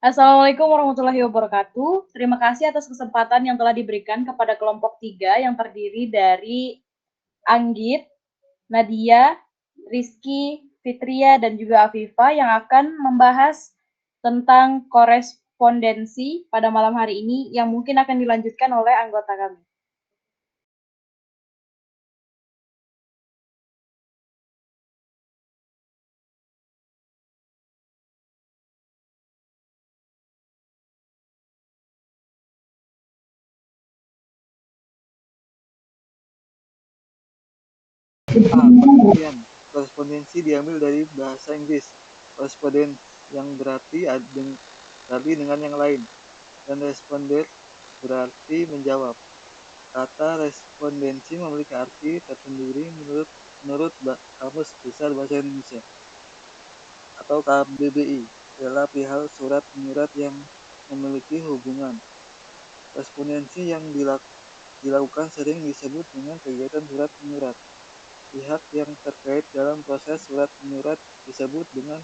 Assalamualaikum warahmatullahi wabarakatuh. Terima kasih atas kesempatan yang telah diberikan kepada kelompok 3 yang terdiri dari Anggit, Nadia, Rizky, Fitria, dan juga Afifa yang akan membahas tentang korespondensi pada malam hari ini yang mungkin akan dilanjutkan oleh anggota kami. Pengertian korespondensi diambil dari bahasa Inggris correspondence yang berarti dengan yang lain, dan responder berarti menjawab. Kata respondensi memiliki arti tersendiri menurut Kamus Besar Bahasa Indonesia atau KBBI, adalah perihal surat menyurat yang memiliki hubungan. Respondensi yang dilakukan sering disebut dengan kegiatan surat menyurat. Pihak yang terkait dalam proses surat menyurat disebut dengan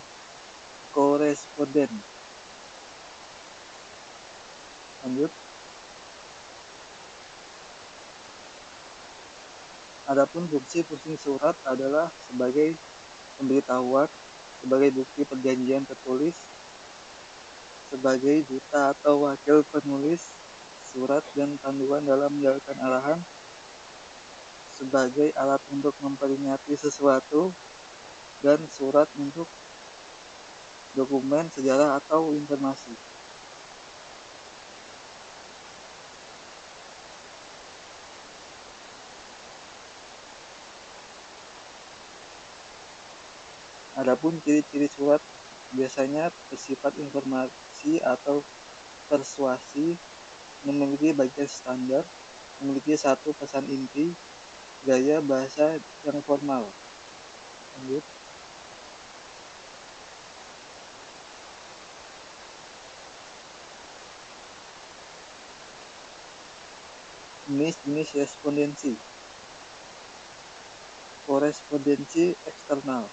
koresponden. Lanjut. Adapun fungsi surat adalah sebagai pemberitahuan, sebagai bukti perjanjian tertulis, sebagai duta atau wakil penulis surat dan panduan dalam menjalankan arahan, sebagai alat untuk memperingati sesuatu, dan surat untuk dokumen, sejarah, atau informasi. Adapun ciri-ciri surat biasanya bersifat informasi atau persuasi, memiliki bagian standar, memiliki satu pesan inti, gaya bahasa yang formal. Lanjut. Jenis-jenis respondensi. Korespondensi eksternal.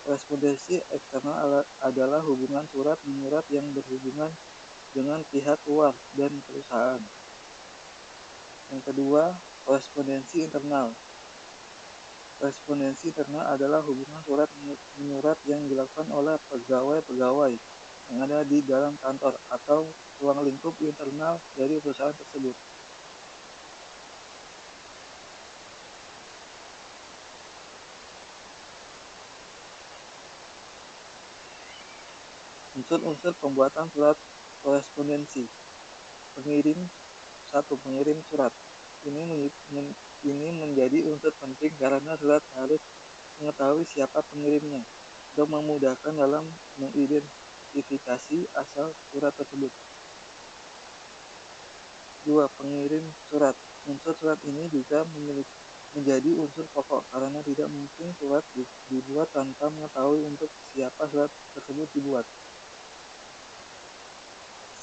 Korespondensi eksternal adalah hubungan surat menyurat yang berhubungan dengan pihak luar dan perusahaan. Yang kedua, korespondensi internal. Korespondensi internal adalah hubungan surat menyurat yang dilakukan oleh pegawai-pegawai yang ada di dalam kantor atau ruang lingkup internal dari perusahaan tersebut. Unsur-unsur pembuatan surat korespondensi. Pengirim surat. Ini menjadi unsur penting karena surat harus mengetahui siapa pengirimnya untuk memudahkan dalam mengidentifikasi asal surat tersebut. 2. Pengirim surat. Unsur surat ini juga menjadi unsur pokok karena tidak mungkin surat dibuat tanpa mengetahui untuk siapa surat tersebut dibuat.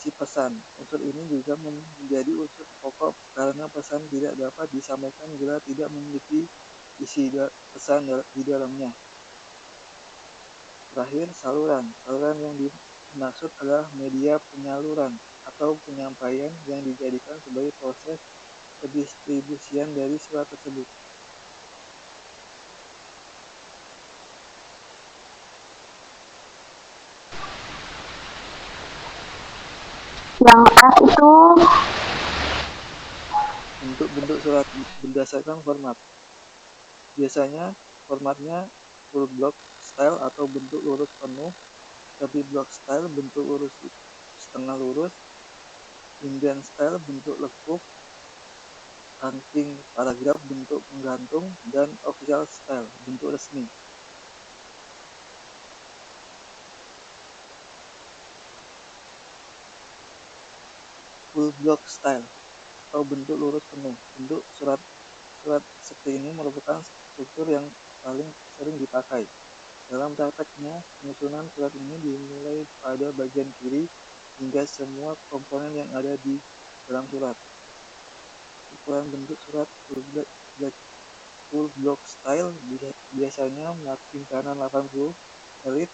Si pesan. Unsur ini juga menjadi unsur pokok karena pesan tidak dapat disampaikan bila tidak memiliki isi pesan di dalamnya. Terakhir, saluran. Saluran yang dimaksud adalah media penyaluran atau penyampaian yang dijadikan sebagai proses pendistribusian dari surat tersebut. Yang F itu bentuk surat berdasarkan format. Biasanya formatnya full block style atau bentuk lurus penuh, tapi block style bentuk lurus setengah lurus, indent style bentuk lekuk, ranting paragraf bentuk penggantung, dan official style bentuk resmi. full block style atau bentuk lurus penuh. Bentuk surat seperti ini merupakan struktur yang paling sering dipakai. Dalam prakteknya, penyusunan surat ini dimulai pada bagian kiri hingga semua komponen yang ada di dalam surat. Ukuran bentuk surat full block style biasanya margin kanan 80 garis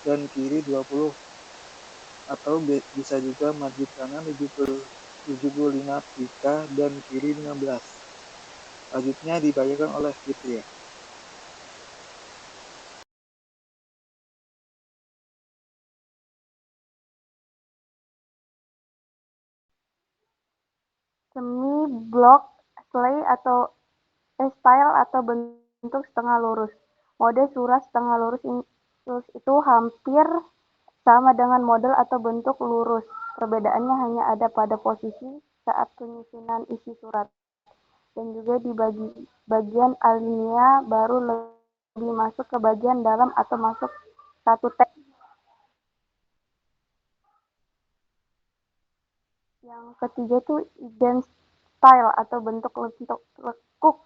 dan kiri 20, atau bisa juga margin kanan 75 pika dan kiri 15. Selanjutnya dibacakan oleh Fitria. Semi block style atau bentuk setengah lurus. Mode surat setengah lurus itu hampir sama dengan model atau bentuk lurus. Perbedaannya hanya ada pada posisi saat penyusunan isi surat. Dan juga di bagian alinea baru lebih masuk ke bagian dalam atau masuk satu teks. Yang ketiga itu ident style atau bentuk lekuk.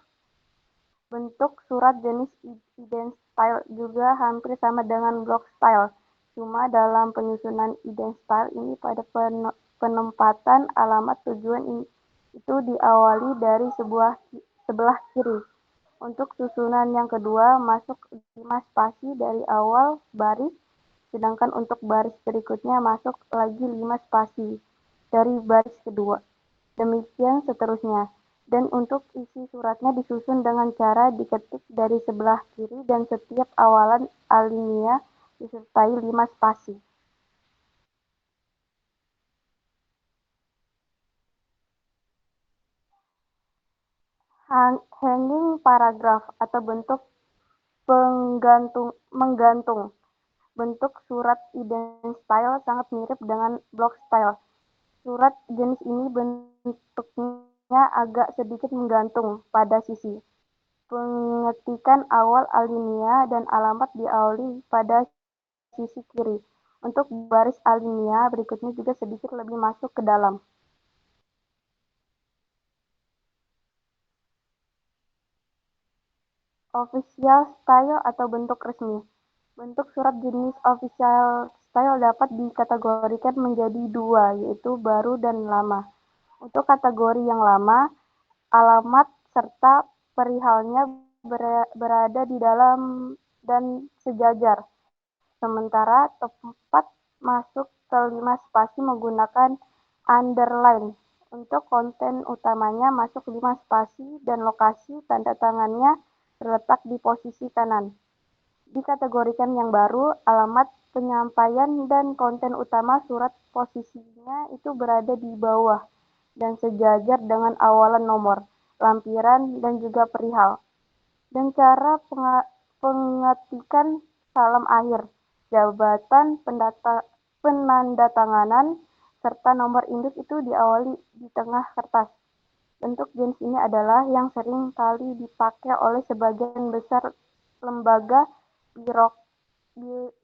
Bentuk surat jenis ident style juga hampir sama dengan block style. Cuma dalam penyusunan ident style ini pada penempatan alamat tujuan itu diawali dari sebelah kiri. Untuk susunan yang kedua masuk 5 spasi dari awal baris, sedangkan untuk baris berikutnya masuk lagi 5 spasi dari baris kedua. Demikian seterusnya. Dan untuk isi suratnya disusun dengan cara diketik dari sebelah kiri dan setiap awalan alinea disertai 5 spasi. Hanging paragraph atau bentuk menggantung. Bentuk surat ident style sangat mirip dengan block style. Surat jenis ini bentuknya agak sedikit menggantung pada sisi. Pengetikan awal alinea dan alamat diawali pada sisi kiri. Untuk baris alinea berikutnya juga sedikit lebih masuk ke dalam. Official style atau bentuk resmi. Bentuk surat jenis official style dapat dikategorikan menjadi dua, yaitu baru dan lama. Untuk kategori yang lama, alamat serta perihalnya berada di dalam dan sejajar. Sementara tempat masuk kelima spasi menggunakan underline. Untuk konten utamanya masuk 5 spasi dan lokasi tanda tangannya terletak di posisi kanan. Dikategorikan yang baru, alamat penyampaian dan konten utama surat posisinya itu berada di bawah dan sejajar dengan awalan nomor, lampiran, dan juga perihal. Dan cara pengetikan salam akhir, jabatan penandatanganan, serta nomor induk itu diawali di tengah kertas. Bentuk jenis ini adalah yang sering kali dipakai oleh sebagian besar lembaga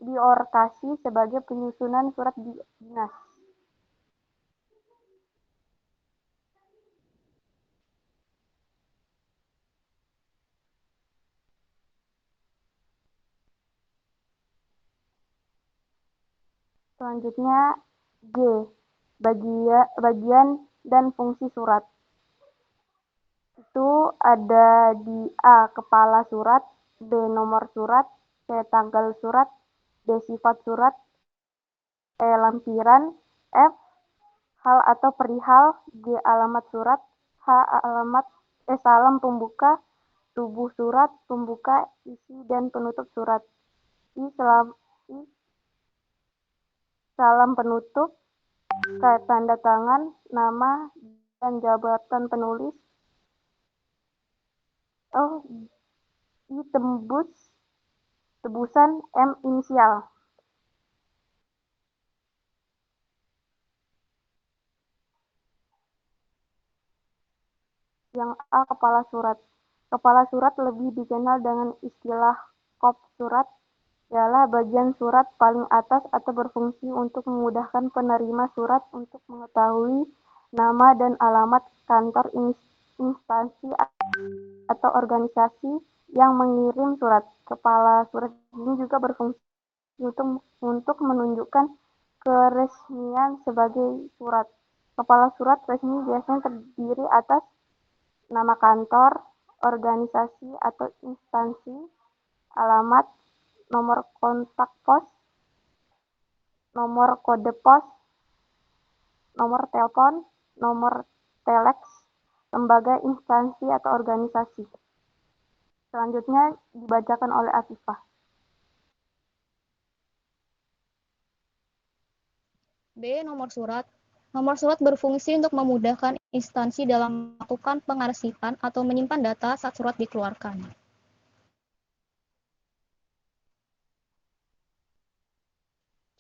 birokrasi sebagai penyusunan surat dinas. Selanjutnya G. Bagian dan fungsi surat. Itu ada di A. Kepala surat, B. Nomor surat, C. Tanggal surat, D. Sifat surat, E. Lampiran, F. Hal atau perihal, G. Alamat surat, H. Salam pembuka, tubuh surat, pembuka, isi dan penutup surat, I. Salam penutup, K. Tanda tangan, nama, dan jabatan penulis, I. Tebusan, M. Inisial. Yang A. Kepala surat. Kepala surat lebih dikenal dengan istilah kop surat, ialah bagian surat paling atas atau berfungsi untuk memudahkan penerima surat untuk mengetahui nama dan alamat kantor instansi atau organisasi yang mengirim surat. Kepala surat ini juga berfungsi untuk menunjukkan keresmian sebagai surat. Kepala surat resmi biasanya terdiri atas nama kantor, organisasi atau instansi, alamat, nomor kontak pos, nomor kode pos, nomor telepon, nomor telex, lembaga, instansi atau organisasi. Selanjutnya dibacakan oleh Afifah. B. Nomor surat. Nomor surat berfungsi untuk memudahkan instansi dalam melakukan pengarsipan atau menyimpan data saat surat dikeluarkan.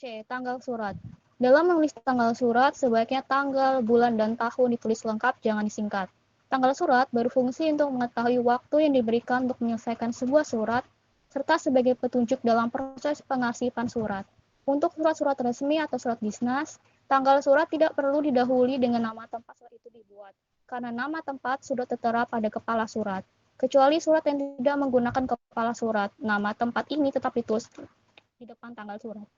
C. Tanggal surat. Dalam menulis tanggal surat, sebaiknya tanggal, bulan, dan tahun ditulis lengkap, jangan disingkat. Tanggal surat berfungsi untuk mengetahui waktu yang diberikan untuk menyelesaikan sebuah surat, serta sebagai petunjuk dalam proses pengarsipan surat. Untuk surat-surat resmi atau surat dinas, tanggal surat tidak perlu didahului dengan nama tempat surat itu dibuat, karena nama tempat sudah tertera pada kepala surat. Kecuali surat yang tidak menggunakan kepala surat, nama tempat ini tetap ditulis di depan tanggal surat.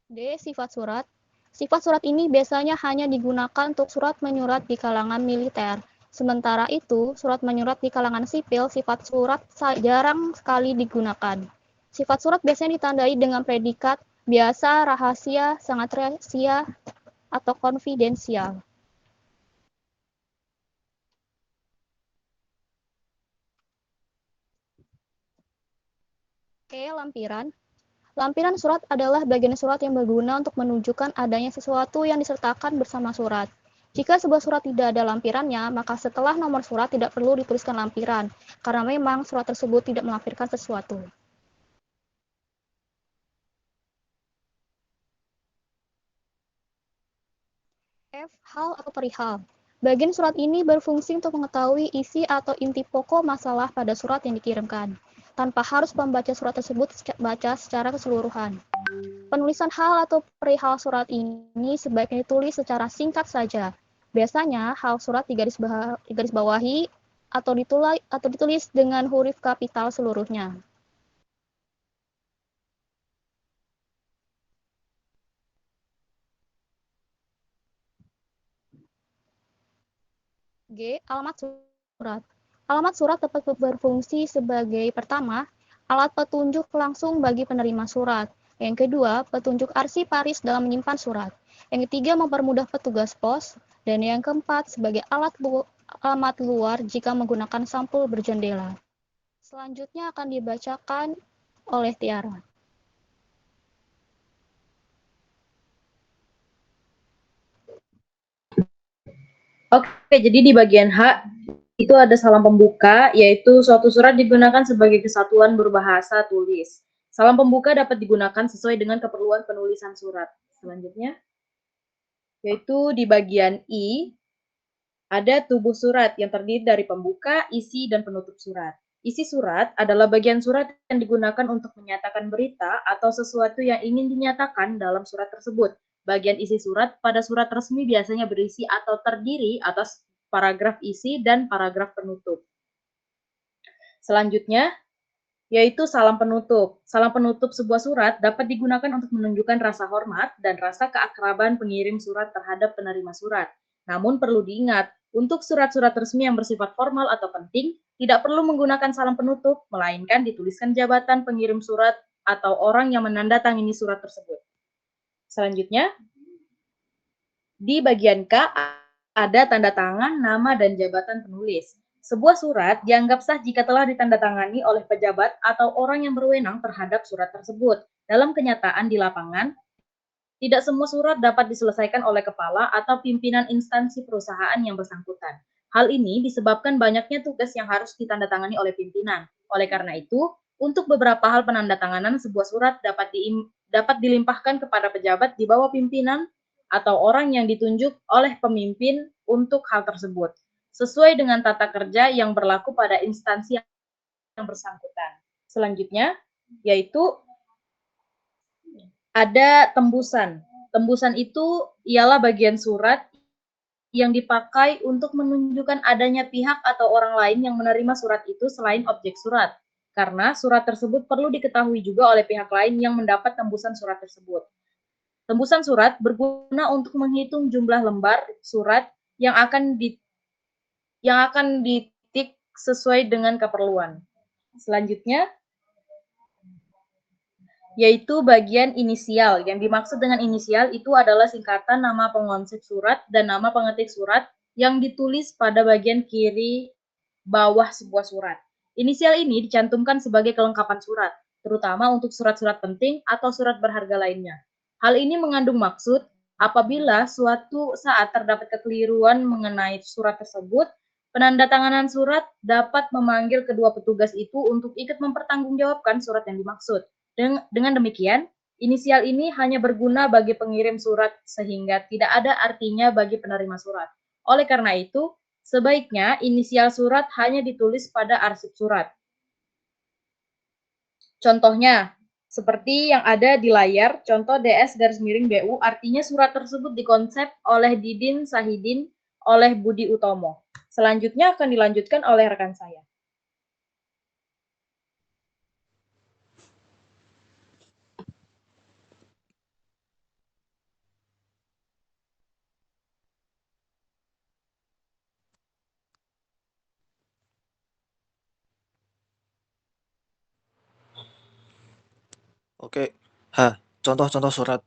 D. Sifat surat. Sifat surat ini biasanya hanya digunakan untuk surat menyurat di kalangan militer. Sementara itu, surat menyurat di kalangan sipil, sifat surat jarang sekali digunakan. Sifat surat biasanya ditandai dengan predikat biasa, rahasia, sangat rahasia, atau konfidensial. E. Lampiran. Lampiran surat adalah bagian surat yang berguna untuk menunjukkan adanya sesuatu yang disertakan bersama surat. Jika sebuah surat tidak ada lampirannya, maka setelah nomor surat tidak perlu dituliskan lampiran, karena memang surat tersebut tidak melampirkan sesuatu. F. Hal atau perihal. Bagian surat ini berfungsi untuk mengetahui isi atau inti pokok masalah pada surat yang dikirimkan, tanpa harus membaca surat tersebut baca secara keseluruhan. Penulisan hal atau perihal surat ini sebaiknya ditulis secara singkat saja. Biasanya hal surat digaris bawahi atau ditulis dengan huruf kapital seluruhnya. G. Alamat surat. Alamat surat dapat berfungsi sebagai pertama, alat petunjuk langsung bagi penerima surat. Yang kedua, petunjuk arsiparis dalam menyimpan surat. Yang ketiga, mempermudah petugas pos. Dan yang keempat, sebagai alamat luar jika menggunakan sampul berjendela. Selanjutnya akan dibacakan oleh Tiara. Oke, jadi di bagian H itu ada salam pembuka, yaitu suatu surat digunakan sebagai kesatuan berbahasa tulis. Salam pembuka dapat digunakan sesuai dengan keperluan penulisan surat. Selanjutnya, yaitu di bagian I, ada tubuh surat yang terdiri dari pembuka, isi, dan penutup surat. Isi surat adalah bagian surat yang digunakan untuk menyatakan berita atau sesuatu yang ingin dinyatakan dalam surat tersebut. Bagian isi surat pada surat resmi biasanya berisi atau terdiri atas paragraf isi dan paragraf penutup. Selanjutnya, yaitu salam penutup. Salam penutup sebuah surat dapat digunakan untuk menunjukkan rasa hormat dan rasa keakraban pengirim surat terhadap penerima surat. Namun perlu diingat, untuk surat-surat resmi yang bersifat formal atau penting, tidak perlu menggunakan salam penutup, melainkan dituliskan jabatan pengirim surat atau orang yang menandatangani surat tersebut. Selanjutnya, di bagian K ada tanda tangan, nama, dan jabatan penulis. Sebuah surat dianggap sah jika telah ditandatangani oleh pejabat atau orang yang berwenang terhadap surat tersebut. Dalam kenyataan di lapangan, tidak semua surat dapat diselesaikan oleh kepala atau pimpinan instansi perusahaan yang bersangkutan. Hal ini disebabkan banyaknya tugas yang harus ditandatangani oleh pimpinan. Oleh karena itu, untuk beberapa hal penandatanganan sebuah surat dapat dilimpahkan kepada pejabat di bawah pimpinan atau orang yang ditunjuk oleh pemimpin untuk hal tersebut, sesuai dengan tata kerja yang berlaku pada instansi yang bersangkutan. Selanjutnya, yaitu ada tembusan. Tembusan itu ialah bagian surat yang dipakai untuk menunjukkan adanya pihak atau orang lain yang menerima surat itu selain objek surat. Karena surat tersebut perlu diketahui juga oleh pihak lain yang mendapat tembusan surat tersebut. Tembusan surat berguna untuk menghitung jumlah lembar surat yang akan ditik sesuai dengan keperluan. Selanjutnya, yaitu bagian inisial. Yang dimaksud dengan inisial itu adalah singkatan nama pengonsep surat dan nama pengetik surat yang ditulis pada bagian kiri bawah sebuah surat. Inisial ini dicantumkan sebagai kelengkapan surat, terutama untuk surat-surat penting atau surat berharga lainnya. Hal ini mengandung maksud apabila suatu saat terdapat kekeliruan mengenai surat tersebut, penandatanganan surat dapat memanggil kedua petugas itu untuk ikut mempertanggungjawabkan surat yang dimaksud. Dengan demikian, inisial ini hanya berguna bagi pengirim surat sehingga tidak ada artinya bagi penerima surat. Oleh karena itu, sebaiknya inisial surat hanya ditulis pada arsip surat. Contohnya, seperti yang ada di layar, contoh DS-BU artinya surat tersebut dikonsep oleh Didin Sahidin oleh Budi Utomo. Selanjutnya akan dilanjutkan oleh rekan saya. Oke. Contoh-contoh surat.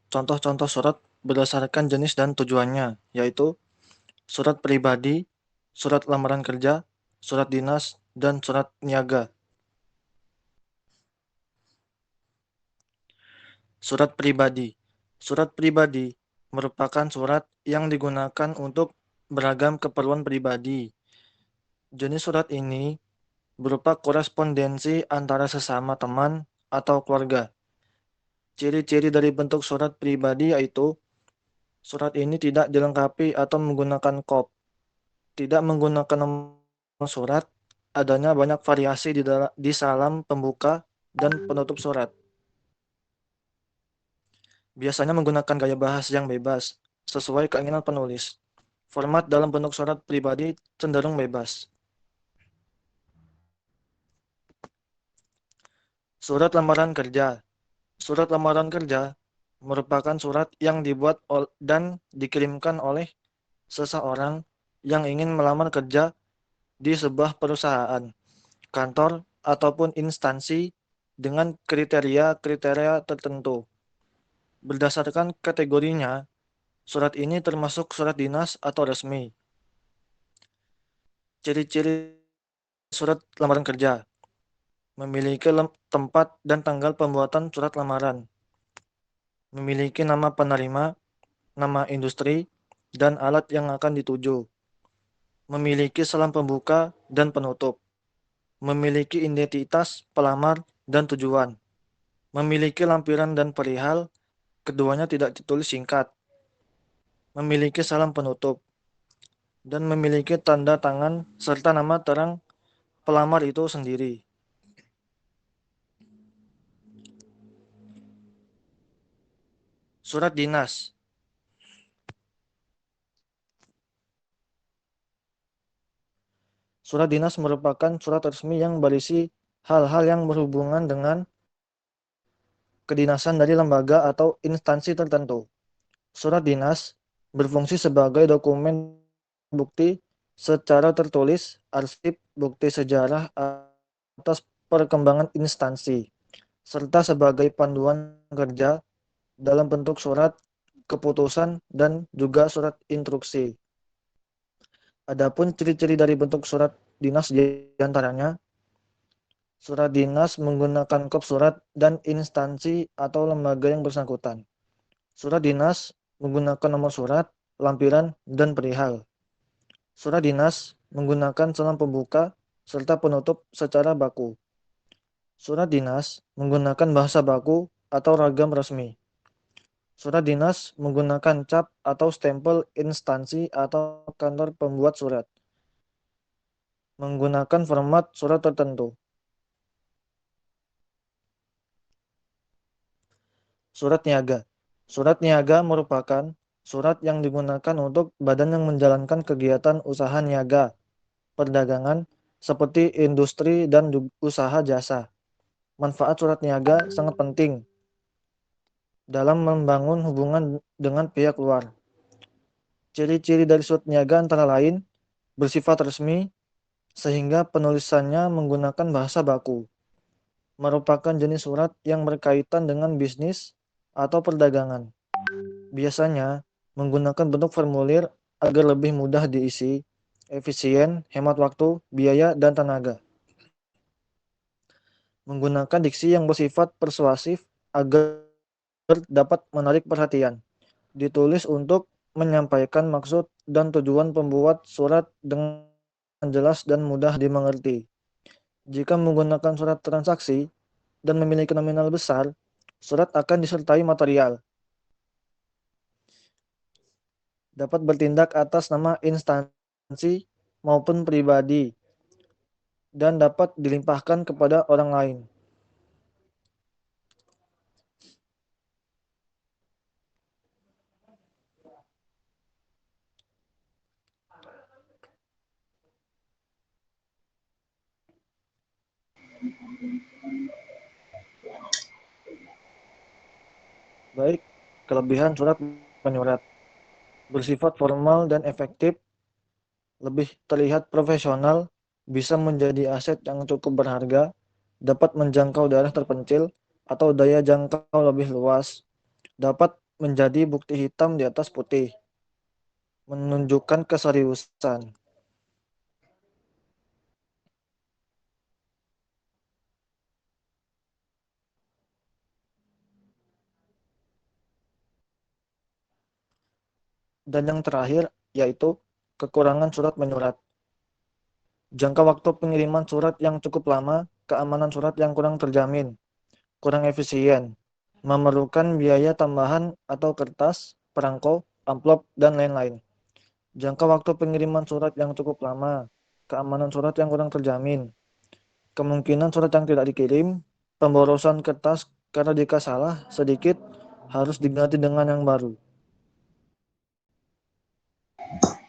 Contoh-contoh surat berdasarkan jenis dan tujuannya, yaitu surat pribadi, surat lamaran kerja, surat dinas, dan surat niaga. Surat pribadi. Surat pribadi merupakan surat yang digunakan untuk beragam keperluan pribadi. Jenis surat ini berupa korespondensi antara sesama teman atau keluarga. Ciri-ciri dari bentuk surat pribadi yaitu surat ini tidak dilengkapi atau menggunakan kop, tidak menggunakan nomor surat, adanya banyak variasi di salam pembuka dan penutup surat. Biasanya menggunakan gaya bahasa yang bebas, sesuai keinginan penulis. Format dalam bentuk surat pribadi cenderung bebas. Surat lamaran kerja. Surat lamaran kerja merupakan surat yang dibuat dan dikirimkan oleh seseorang yang ingin melamar kerja di sebuah perusahaan, kantor, ataupun instansi dengan kriteria-kriteria tertentu. Berdasarkan kategorinya, surat ini termasuk surat dinas atau resmi. Ciri-ciri surat lamaran kerja: memiliki tempat dan tanggal pembuatan surat lamaran, memiliki nama penerima, nama industri, dan alat yang akan dituju, memiliki salam pembuka dan penutup, memiliki identitas pelamar dan tujuan, memiliki lampiran dan perihal, keduanya tidak ditulis singkat, memiliki salam penutup, dan memiliki tanda tangan serta nama terang pelamar itu sendiri. Surat dinas. Surat dinas merupakan surat resmi yang berisi hal-hal yang berhubungan dengan kedinasan dari lembaga atau instansi tertentu. Surat dinas berfungsi sebagai dokumen bukti secara tertulis, arsip, bukti sejarah atas perkembangan instansi, serta sebagai panduan kerja dalam bentuk surat keputusan dan juga surat instruksi. Adapun ciri-ciri dari bentuk surat dinas diantaranya, surat dinas menggunakan kop surat dan instansi atau lembaga yang bersangkutan. Surat dinas menggunakan nomor surat, lampiran, dan perihal. Surat dinas menggunakan salam pembuka serta penutup secara baku. Surat dinas menggunakan bahasa baku atau ragam resmi. Surat dinas menggunakan cap atau stempel instansi atau kantor pembuat surat. Menggunakan format surat tertentu. Surat niaga. Surat niaga merupakan surat yang digunakan untuk badan yang menjalankan kegiatan usaha niaga, perdagangan, seperti industri dan usaha jasa. Manfaat surat niaga sangat penting dalam membangun hubungan dengan pihak luar. Ciri-ciri dari surat niaga antara lain bersifat resmi, sehingga penulisannya menggunakan bahasa baku. Merupakan jenis surat yang berkaitan dengan bisnis atau perdagangan. Biasanya menggunakan bentuk formulir agar lebih mudah diisi, efisien, hemat waktu, biaya, dan tenaga. Menggunakan diksi yang bersifat persuasif agar dapat menarik perhatian. Ditulis untuk menyampaikan maksud dan tujuan pembuat surat dengan jelas dan mudah dimengerti. Jika menggunakan surat transaksi dan memiliki nominal besar, surat akan disertai material. Dapat bertindak atas nama instansi maupun pribadi dan dapat dilimpahkan kepada orang lain. Baik, kelebihan surat menyurat. Bersifat formal dan efektif, lebih terlihat profesional, bisa menjadi aset yang cukup berharga, dapat menjangkau daerah terpencil atau daya jangkau lebih luas, dapat menjadi bukti hitam di atas putih, menunjukkan keseriusan. Dan yang terakhir yaitu kekurangan surat menyurat. Jangka waktu pengiriman surat yang cukup lama, keamanan surat yang kurang terjamin, kurang efisien, memerlukan biaya tambahan atau kertas, perangko, amplop, dan lain-lain. Jangka waktu pengiriman surat yang cukup lama, keamanan surat yang kurang terjamin, kemungkinan surat yang tidak dikirim, pemborosan kertas karena jika salah sedikit harus diganti dengan yang baru.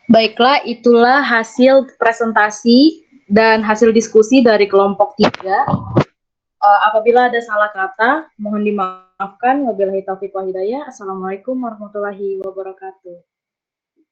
Baiklah, itulah hasil presentasi dan hasil diskusi dari kelompok 3. Apabila ada salah kata, mohon dimaafkan. Wabillahi taufiq wal hidayah. Assalamualaikum warahmatullahi wabarakatuh.